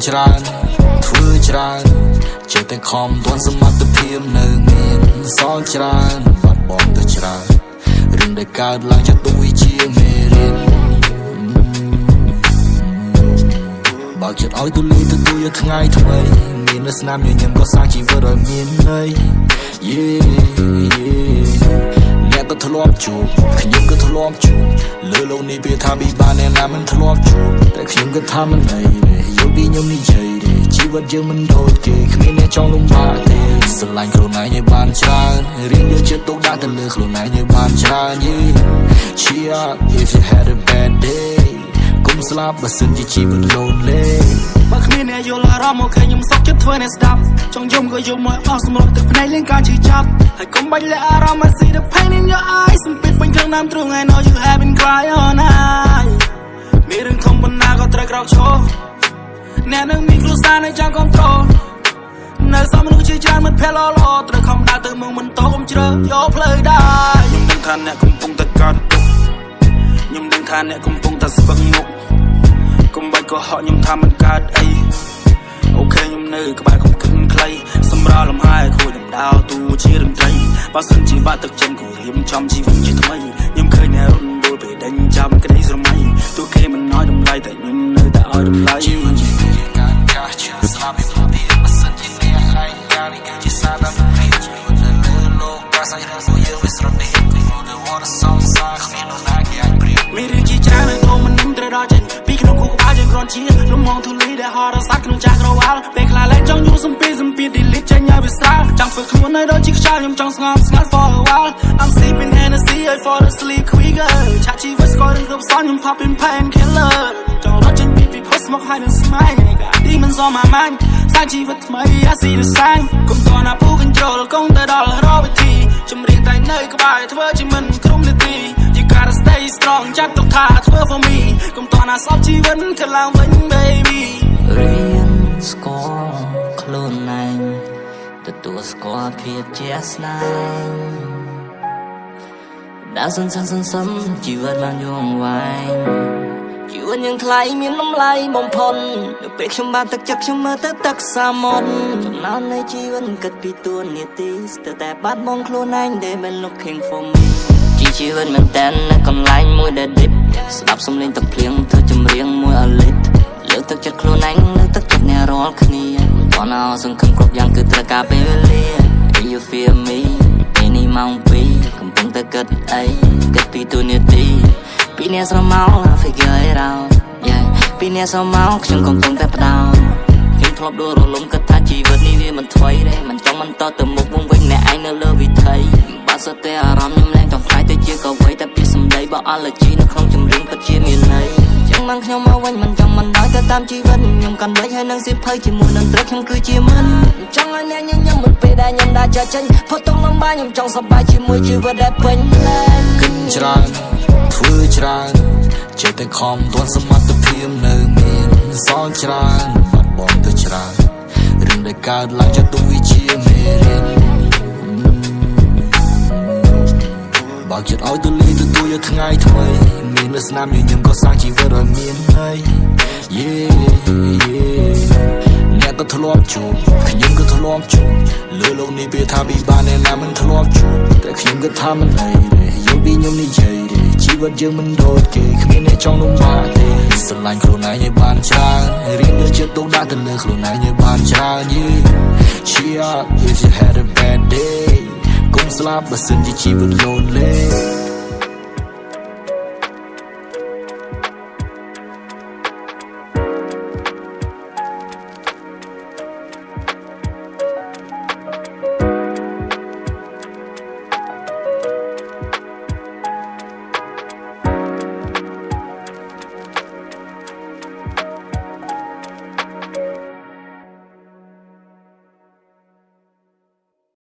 ច្រើនធ្វើច្រើនចេះតែខំទាន់សមត្ថភាពនៅមានសល់ច្រើនបាត់បង់ទៅច្រើនរឿងដែលកើតឡើងចាត់ទុកវាជាមេរៀនបើចិត្តឲ្យទូលាយទទួលយកថ្ងៃថ្មីមាននៅស្នាមញញឹមក៏សាងជីវិតឲ្យមានន័យអ្នកក៏ធ្លាប់ជួបខ្ញុំក៏ធ្លាប់ជួបលើโลกនេះវាថាពិបាកអ្នកណាមិនធ្លាប់ជួបតែខ្ញុំក៏ថាមិនអីទេយកពីខ្ញុំនិយាយទេជីវិតយើងមិនដូចគេគ្មានអ្នកចង់លំបាកទេស្រឡាញ់ខ្លួនឯងឲ្យបានច្រើនរៀនយកចិត្តទុកដាក់ទៅលើខ្លួនឯងឲ្យបានច្រើន Cheer up if you had a bad day កុំស្លាប់បើសិនជាជីវិត lonely បើគ្មានអ្នកយល់អារម្មណ៍មកខ្ញុំសុខចិត្តធ្វើអ្នកស្ដាប់ចង់យំក៏យំមកអស់សម្រាប់ទឹកភ្នែកលេងការជឿចាប់ហើយកុំបាច់លាក់អារម្មណ៍ I see the pain in your eyes សំពេចពេញក្នុងណាមទ្រូង I know you have been crying all night មានរឿងធំប៉ុណ្ណាក៏ត្រូវក្រោកឈរអ្នកនឹងមានគ្រួសារនៅចាំគ្រប់គ្រងនៅសមមនុស្សជាច្រើនមិនភ័យល្អត្រូវខំដើរទៅមុខមិនតកុំជ្រើយកផ្លូវដែរខ្ញុំដឹងថាអ្នកកំពុងតែកើតទុក្ខខ្ញុំដឹងថាអ្នកកំពុងតែស្វឹងមុខកុំបាច់កុហកខ្ញុំថាមិនកើតអីអូខេខ្ញុំនៅក្បែរកំគិតខ្លីសម្រាប់លំហាយខូចដំដៅទូជារំត្រីបើសិនជាបាក់ទឹកចិត្តគូរៀមចំជីវិតជាថ្មីខ្ញុំឃើញអ្នករំដួលពេលដេញចាំក្តីស្រមៃទោះគេមិនnóiតម្លៃតែខ្ញុំនៅតែឲ្យតម្លៃជីវិតជាការកាសឈឺស្លាប់ពីពីបើសិនជាអ្នកហើយការនេះគឺជាសារដល់ពេលជីវិតនៅលើលោកកាសឲ្យរបស់យើងវាស្រដៀងគឺនៅវត្តសងសាគ្មាននរណាគេអាចព្រៀបមានរឿងជាច្រើននៅក្នុងមិនត្រូវដល់ចេញពីក្នុងគុកក្បាលយើងគ្រាន់ជាលំងទូលីដែលហរសាត់ក្នុងចាស់ក្រវ៉ាល់ពេលខ្លះលែងចង់យូរសំពីdelete ចេញឲ្យវាស្រាលចង់ធ្វើខ្លួននៅដូចជាខ្យល់ខ្ញុំចង់ស្ងប់ស្ងាត់ for a while I'm sipping Hennessy I fall asleep quicker ឆាជីវិតស្គាល់រឿងគ្រប់សនខ្ញុំ popping painkiller ចង់រត់ចេញពីពិភពស្មុកហើយនឹងស្មាយកាទីមិនសមអាម៉ាញ់សាច់ជីវិតថ្មី I see the sign កុំតណាពូ control កុំទៅដល់រកវិធីចម្រៀងតែនៅក្បែរធ្វើជាមិនក្រុមនាទី You gotta stay strong ចាត់ទុកថាធ្វើ for me កុំតណាស្អប់ជីវិតទៅឡើងវិញ baby រៀនស្គាល់ខ្លួនឯងទទួលស្គាល់ភាពជាក់ស្ដែងដែលសន្សំជីវិតបានយូរអង្វែងជីវិតយើងថ្លៃមានតម្លៃបំផុតនៅពេលខ្ញុំបានទឹកចិត្តខ្ញុំមើលទៅទឹកសាមុទ្រចំណោមនៃជីវិតគិតពីទួនាទីស្ទើរតែបាត់បង់ខ្លួនឯង They been looking for me ជីវិតមែនតើនៅកន្លែងមួយដែល deep ស្ដាប់សំឡេងទឹកភ្លៀងធ្វើចម្រៀងមួយឲ្យលេចលើកទឹកចិត្តខ្លួនឯងលើកទឹកចិត្តអ្នករាល់គ្នាតោះណោសង្ឃឹមគ្រប់យ៉ាងគឺត្រូវការពេលវេលា You feel me ពេលនេះម៉ោង2កំពុងតែគិតអីគិតពីទូនាទីពីអ្នកស្រមោល figure it out yeah ពីអ្នកស្រមោលខ្ញុំកំពុងតែផ្ដោតខ្ញុំធ្លាប់ដួលរលំគិតថាជីវិតនេះវាមិនថ្មីទេមិនចង់បន្តទៅមុខវង្វេងអ្នកឯងនៅលើវិថីបើសិនតែអារម្មណ៍ខ្ញុំឡើងចង់ខ្លាយទៅជាកវីតែពីសម្ដីរបស់ allergy នៅក្នុងចម្រៀងពិតជាមានន័យចឹងមកខ្ញុំមកវិញមិនចង់មិនដោយទៅតាមជីវិតខ្ញុំកាន់លេចហើយនឹងសិភ័យជាមួយនឹងត្រឹកខ្ញុំគឺជាមិនចង់ឲ្យអ្នកញញឹមមិនពេលដែលខ្ញុំដើរចេញផុតទុំលំបាខ្ញុំចង់សប្បាយជាមួយជីវិតដែលពេញលេញគិតច្រើនធ្វើច្រើនចេះតែខំទាន់សមត្ថភាពនៅមានសល់ច្រើនបាត់បង់ទៅច្រើនរឿងដែលកើតឡើងចាត់ទុកវាជាមេរៀនបើចិត្តឲ្យទូលាយទទួលយកថ្ងៃថ្មីមាននៅស្នាមញញឹមក៏សាងជីវិតឲ្យមានន័យអ្នកក៏ធ្លាប់ជួបខ្ញុំក៏ធ្លាប់ជួបលើโลกនេះវាថាពិបាកអ្នកណាមិនធ្លាប់ជួបតែខ្ញុំក៏ថាមិនអីទេយកពីខ្ញុំនិយាយទេជីវិតយើងមិនដូចគេគ្មានអ្នកចង់លំបាកទេស្រឡាញ់ខ្លួនឯងឲ្យបានច្រើនរៀនយកចិត្តទុកដាក់ទៅលើខ្លួនឯងឲ្យបានច្រើន Cheer up if you had a bad day កុំស្លាប់បើសិនជាជីវិត lonely